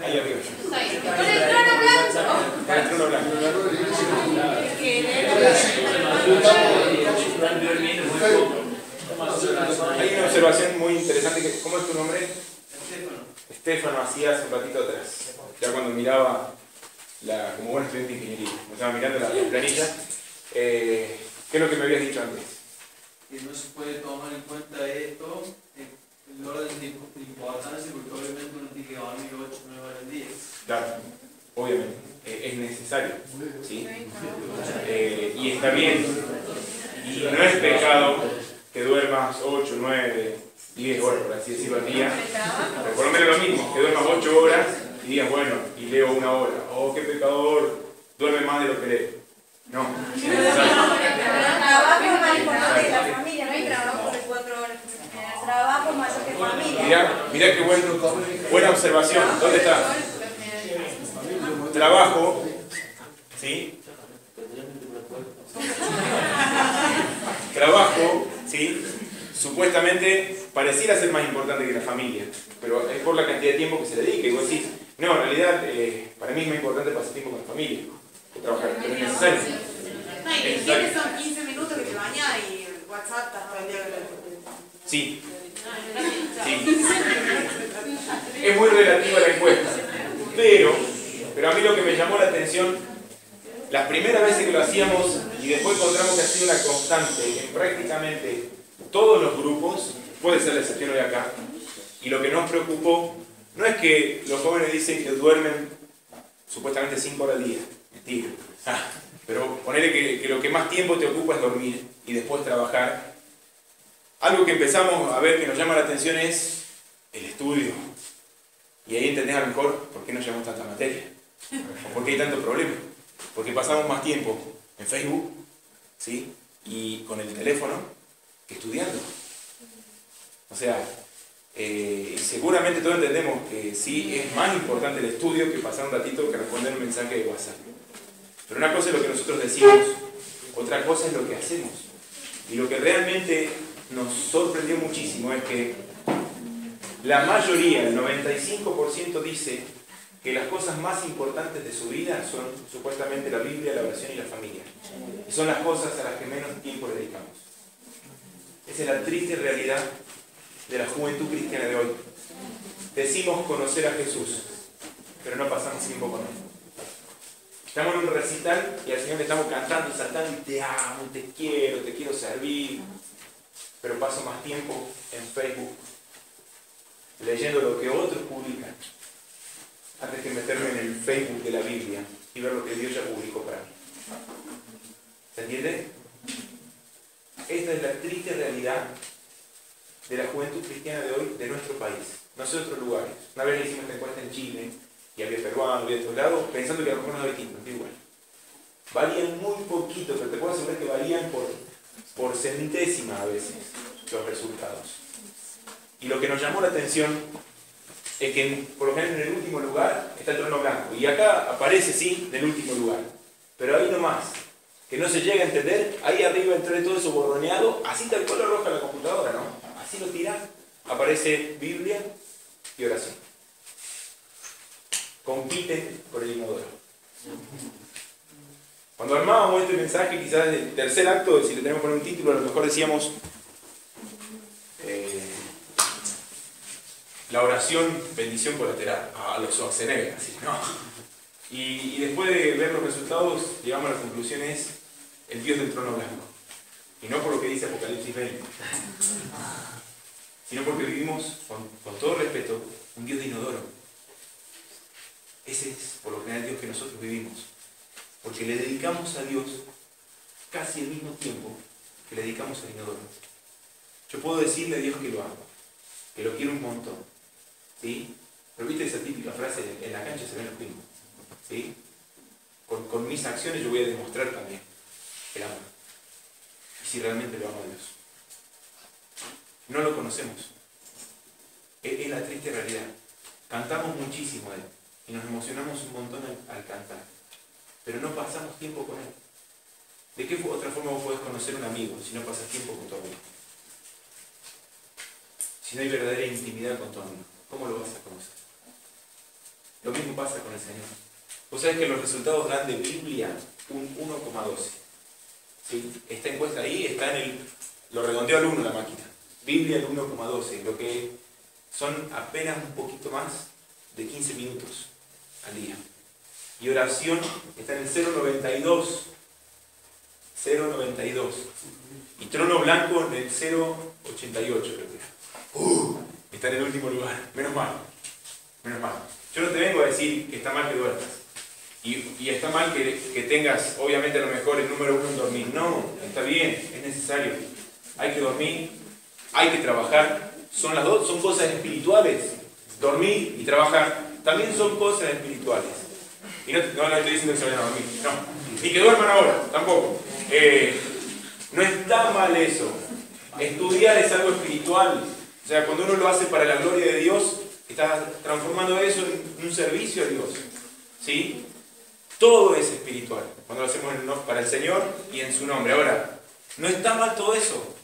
Ahí arriba. Con el trono blanco. Con el trono blanco. Hay una observación muy interesante. ¿Cómo es tu nombre? Estefano, hacía hace un ratito atrás. Ya cuando miraba, como buen estudiante de ingeniería, me estaba mirando la planilla. ¿Qué es lo que me habías dicho antes? Que no se puede tomar en cuenta esto, el orden de importancia, porque obviamente uno tiene que dormir 8 o 9 horas al día. Claro, obviamente, es necesario, ¿sí? Y está bien, y no es pecado que duermas 8, 9, 10 horas, por así decirlo, al día, pero por lo menos lo mismo, que duermas 8 horas y digas, bueno, y leo 1 hora, oh, qué pecador, duerme más de lo que lee. No, es necesario. El trabajo es más importante que la familia, no hay trabajo de 4 horas. El trabajo es mayor que familia. Mirá qué buena observación. ¿Dónde está? Trabajo, ¿sí? Trabajo, ¿sí? Supuestamente pareciera ser más importante que la familia, pero es por la cantidad de tiempo que se le dedica. Y vos decís, no, en realidad para mí es más importante pasar tiempo con la familia que trabajar, pero es necesario. No, y que tienes son 15 minutos que te bañas y el WhatsApp estás todo el día con el... Sí. Sí. Es muy relativa la encuesta, pero a mí lo que me llamó la atención, las primeras veces que lo hacíamos y después encontramos que ha sido una constante en prácticamente todos los grupos, puede ser la excepción hoy acá, y lo que nos preocupó no es que los jóvenes dicen que duermen supuestamente 5 horas al día, mentira, pero ponerle que lo que más tiempo te ocupa es dormir y después trabajar. Algo que empezamos a ver que nos llama la atención es el estudio. Y ahí entendés a lo mejor por qué nos llevamos tanta materia. O por qué hay tanto problema. Porque pasamos más tiempo en Facebook, ¿sí? Y con el teléfono que estudiando. O sea, seguramente todos entendemos que sí es más importante el estudio que pasar un ratito que responder un mensaje de WhatsApp. Pero una cosa es lo que nosotros decimos, otra cosa es lo que hacemos. Y lo que realmente nos sorprendió muchísimo es que la mayoría, el 95% dice que las cosas más importantes de su vida son supuestamente la Biblia, la oración y la familia. Y son las cosas a las que menos tiempo le dedicamos. Esa es la triste realidad de la juventud cristiana de hoy. Decimos conocer a Jesús, pero no pasamos tiempo con Él. Estamos en un recital y al Señor le estamos cantando y saltando y te amo, te quiero servir. Pero paso más tiempo en Facebook leyendo lo que otros publican antes que meterme en el Facebook de la Biblia y ver lo que Dios ya publicó para mí. ¿Se entiende? Esta es la triste realidad de la juventud cristiana de hoy de nuestro país, no sé de otros lugares. Una vez hicimos esta encuesta en Chile, y había peruanos, había de otros lados, pensando que a lo mejor no había títulos, igual. Varían muy poquito, pero te puedo asegurar que varían por centésima a veces los resultados. Y lo que nos llamó la atención es que, por lo menos en el último lugar, está el trono blanco. Y acá aparece, sí, en el último lugar. Pero ahí nomás, que no se llega a entender, ahí arriba entre todo eso borroneado, así tal cual lo arroja la computadora, ¿no? Así lo tira, aparece Biblia y oración. Compiten por el inodoro. Cuando armábamos este mensaje, quizás del tercer acto, si le tenemos que poner un título, a lo mejor decíamos la oración, bendición colateral, a los Schwarzenegger, así, ¿no? Y después de ver los resultados, llegamos a la conclusión es el Dios del trono blanco. Y no por lo que dice Apocalipsis 20, sino porque vivimos, con todo respeto, un Dios de inodoro. Ese es, por lo general, el Dios que nosotros vivimos. Porque le dedicamos a Dios casi el mismo tiempo que le dedicamos al inodoro. Yo puedo decirle a Dios que lo amo, que lo quiero un montón, ¿sí? Pero viste esa típica frase, en la cancha se ven los pingos, ¿sí? Con mis acciones yo voy a demostrar también el amor. Y si realmente lo amo a Dios. No lo conocemos. Es la triste realidad. Cantamos muchísimo a Él y nos emocionamos un montón al cantar, pero no pasamos tiempo con Él. ¿De qué otra forma vos podés conocer a un amigo si no pasas tiempo con tu amigo? Si no hay verdadera intimidad con tu amigo, ¿cómo lo vas a conocer? Lo mismo pasa con el Señor. Vos sabés que los resultados dan de Biblia un 1,12. ¿Sí? Esta encuesta ahí está lo redondeó al 1 la máquina. Biblia el 1,12, lo que son apenas un poquito más de 15 minutos al día. Y oración está en el 0,92. 0,92. Y trono blanco en el 0,88 creo que. Está en el último lugar. Menos mal. Menos mal. Yo no te vengo a decir que está mal que duermas. Y está mal que tengas, obviamente, a lo mejor el número 1 en dormir. No, está bien, es necesario. Hay que dormir, hay que trabajar. Son las dos, son cosas espirituales. Dormir y trabajar también son cosas espirituales. Y no estoy diciendo que se vayan a dormir, no. Ni que duerman ahora, tampoco. No está mal eso. Estudiar es algo espiritual. O sea, cuando uno lo hace para la gloria de Dios, está transformando eso en un servicio a Dios. ¿Sí? Todo es espiritual. Cuando lo hacemos para el Señor y en su nombre. Ahora, no está mal todo eso.